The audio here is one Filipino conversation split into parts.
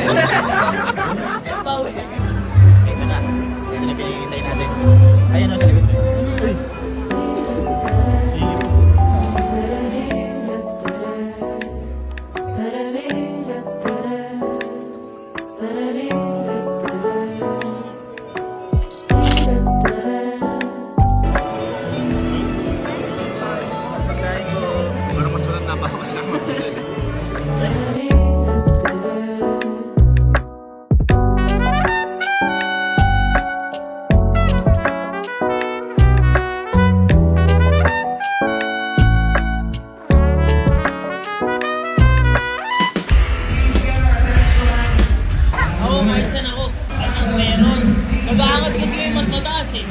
Bawi. Ito na. Ito na pinahihintay natin. Ayan o sa likod. Uy. Parang mas matanda pa ako kasama ko sila. Oo, minsan ako. Anong meron? Nag-aangat kasi yung mas mataas eh.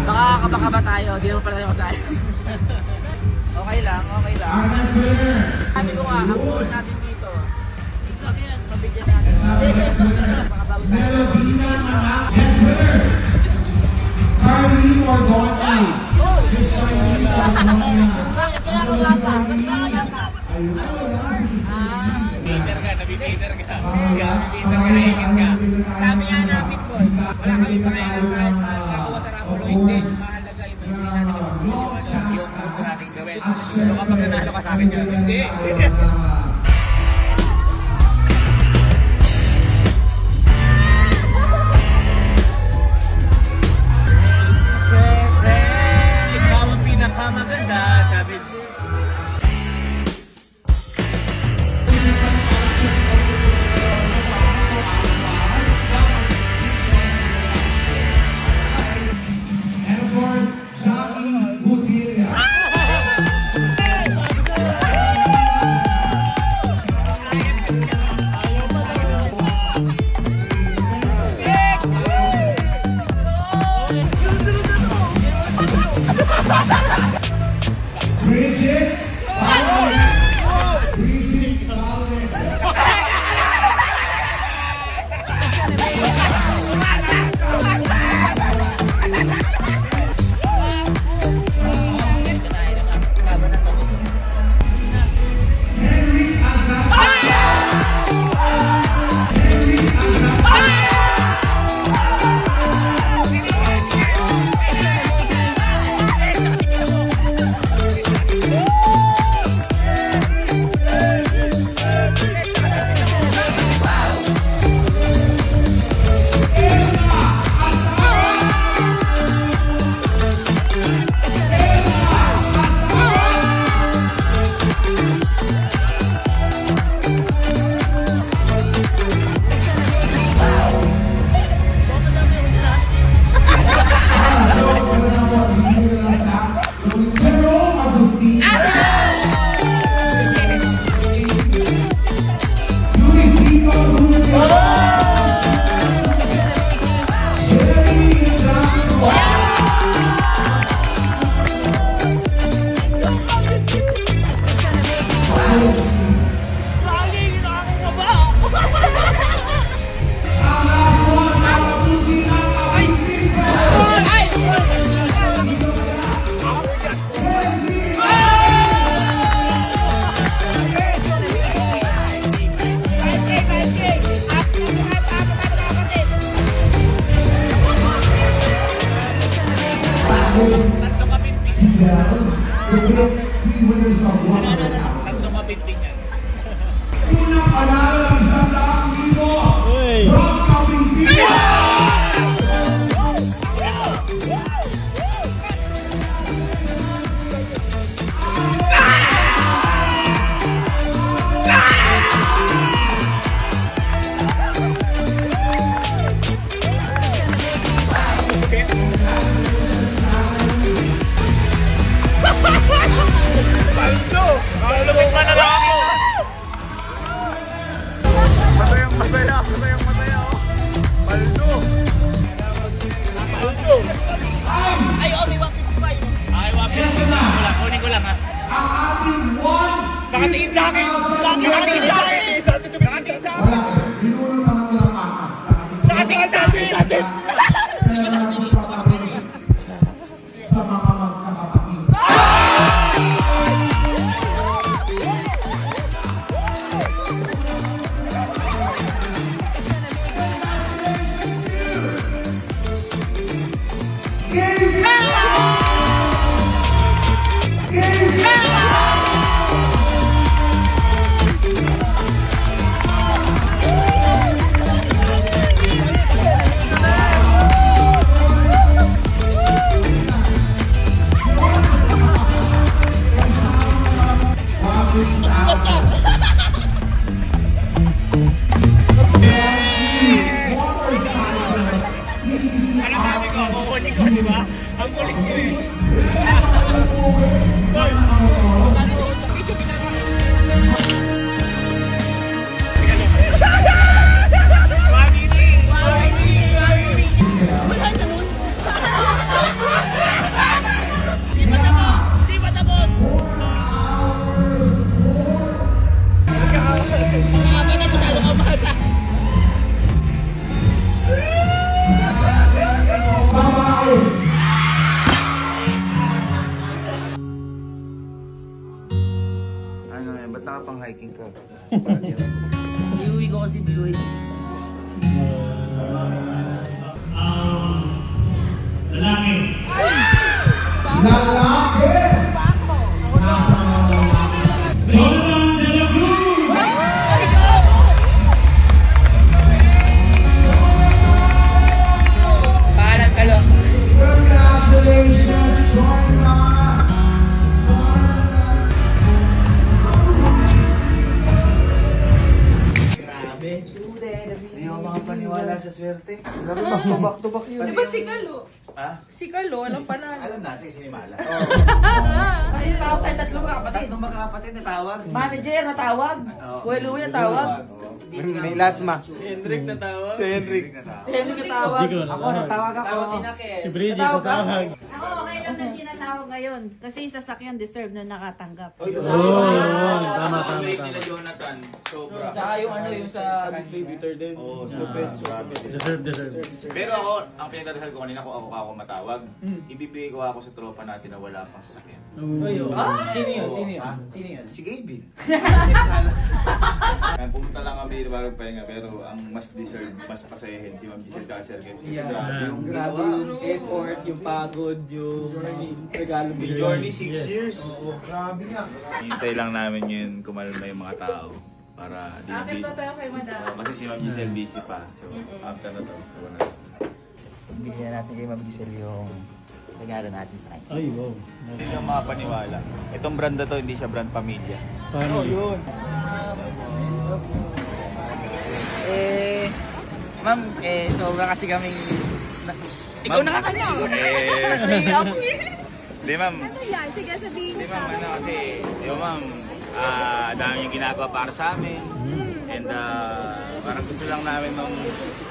Nakakabaka ba tayo? Di mo pala tayo kasaya. Okay lang, okay lang. Sabi ko nga, ang goal natin dito, mabigyan natin. Baka bago tayo. Carly or Bonnie? Peter ka, nabi-Peter ka. Nabi-Peter ka, naingit ka. Sabi nga namin po, wala kami pakialam kahit nakakuha sa Rapulo, hindi. Mahalaga yung natin yung gusto natin gawin. So kapag nanalo ka sa akin yun, hindi. Siyempre, ikaw ang pinakamaganda, sabi ko. And of course, Jackie Budilia. Bridget Bauer. Bridget Bauer. Henry Alvarez. Henry Alvarez. Jerome Agustin. Luisito Luna. Jerry Franco. Ang last one, nakapusin ang kapitid ko. Tatlo kapinting. Giselle, the top 3 winners of 100,000. Tatlo kapinting yan. Unang panalo ng 100,000 from Kapintinan! Paldo! Kalulubog ka na lang ako! Masaya, Paldo! Paldo! Ay, oh, may 155. Ay, 155. Kunin ko lang ha. Ang ating one Nakatingin sa akin! Nakatingin sa akin! Nakatingin sa akin! Wala, binuno naman ko ng patas. Nakatingin sa akin! Kaya naman papakinig sa mga magkakapatid. Ang kulit niyo eh. Ano yan, ba't nakapang hiking ka? Iuwi ko kasi biuwi. Lalaki! Jordan De La Cruz! Paalam ka lang. Congratulations, Jordan! Hindi ako makapaniwala sa swerte. Grabe, back to back yun. Di ba si Kalo? Ha? Si Kalo, anong panalo? Alam natin, sinimala. Ay, tawag tayo tatlong magkakapatid. Tatlong magkakapatid na tawag. Manager na tawag. Oo. Kuya Louie na tawag. May lasma. Si Henrik na tawag. Ako natawag ako. Tawag din ako eh. Si Bridget na tawag. Ako okay lang na tinatawag ngayon. Kasi yung sasakyan deserve na nakatanggap. Tama. Nila Jonathan, sobra. Tsaka yung ano yung sa distributor din. Oo, super. Deserve. Pero ako, ang pinagdadasal ko kanina kung ako matawag, ibibigay ko ako sa tropa natin na wala pang sasakyan. Sino yun? Sino yun? Sino yun? Si Gavin. Pumunta lang kami dito para pahinga, pero ang mas deserve, mas pasayahin si Ma'am Giselle at Sir Games. Kasi grabe yung Grabe ginawa. yung effort, yung pagod, yung regalo Yung journey 6 years. Grabe nga. Hintay lang namin yun kumalma yung mga tao para Akin to tayo kay Madam. Kasi si Ma'am Giselle busy pa. So, after na to. Bigyan natin kay Ma'am Giselle yung regalo natin sa kanya. Ay, wow. Hindi lang makapaniwala. Itong brand na to, hindi siya brand pamilya. Paano yun? Ma'am, sobra kasi kaming... Ikaw na nga kanya! Hindi ma'am. Ano yan? Sige, sabihin Hindi niyo ma'am, sa ano kasi, di ba ma'am, dami yung ginagawa para sa amin. And parang gusto lang namin nung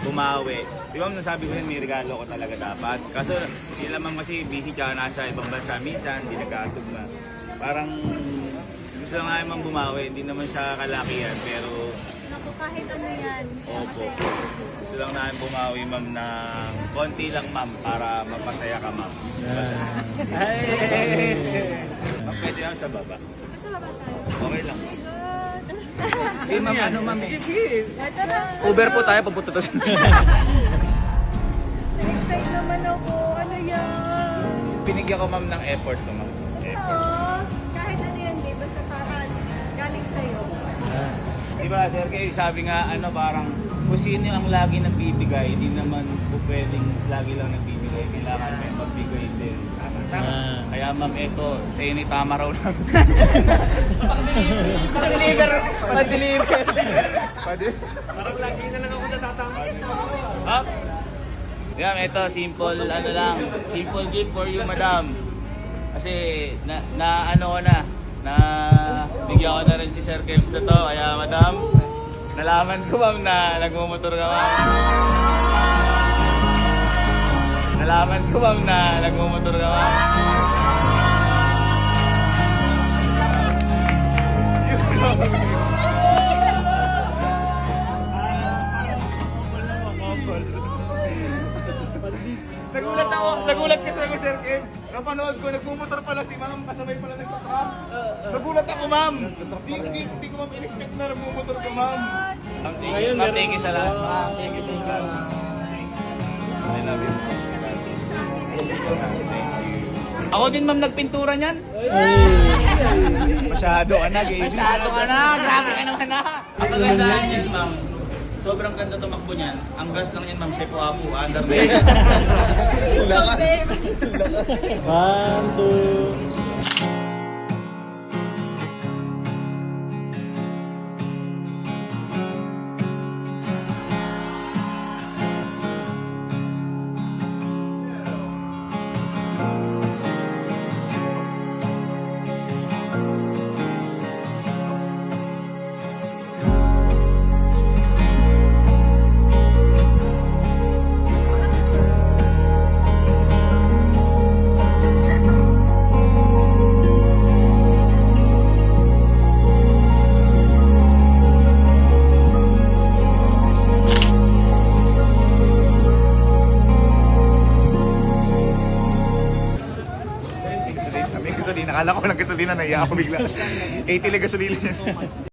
bumawi. Di ba ma'am, nasabi ko yun, may regalo ko talaga dapat. Kaso, hindi lang ma'am kasi busy ka nasa ibang bansa minsan, hindi nagkatugma. Parang gusto lang namin ma'am bumawi, hindi naman siya kalakihan, pero Naku, kahit ano yan. opo. Gusto lang namin bumawi ma'am ng konti lang ma'am para mapasaya ka ma'am. Ma'am, pwede lang sa baba. Sa baba tayo. Okay lang ma'am. Hindi ma'am, ano ma'am? Ito na. Uber po tayo, papunta to sa... Excited naman ako. Ano yan? Binigyan ko ma'am ng effort to ma'am. Oo. Kahit ano yan, di basta parang galing sa'yo. Diba sir, kayo sabi nga ano parang kung sino ang lagi nagbibigay, hindi naman po pwedeng lagi lang nagbibigay. Kailangan may magbigay din. Kaya ma'am, eto, sa inyo tama raw lang. Pag-deliver! Pag-deliver! Parang lagi na lang ako natatama. Up! Diba, eto, simple, ano lang, simple gift for you, madam. Kasi, na ano ko na bigyan ko na rin si Sir Kevs na to. Kaya, madam, nalaman ko ma'am na nagmumotor ka ma'am. Nalaman ko ma'am na nagmumotor ka ma'am. Nagulat kasi ako Sir Kevs. Napanood ko, nagmumotor pala si ma'am, kasabay pala nagpa-truck. Nagulat ako ma'am. Hindi ko ma'am in-expect na nagmumotor ka ma'am. Ma'am, thank you sa lahat. Ma'am, thank you. I love you. Thank you. Ako din ma'am nagpintura niyan. Masyado ka na, Gaby. Masyado ka na! Grabe ka naman na! Ang kagandahan niyan, ma'am, sobrang ganda tumakbo niyan. Ang gas lang niyan, ma'am, Chef Wapo, under brake. One, two. Akala ko lang gasolina, naiya ako bigla. 80 lang gasolina niya.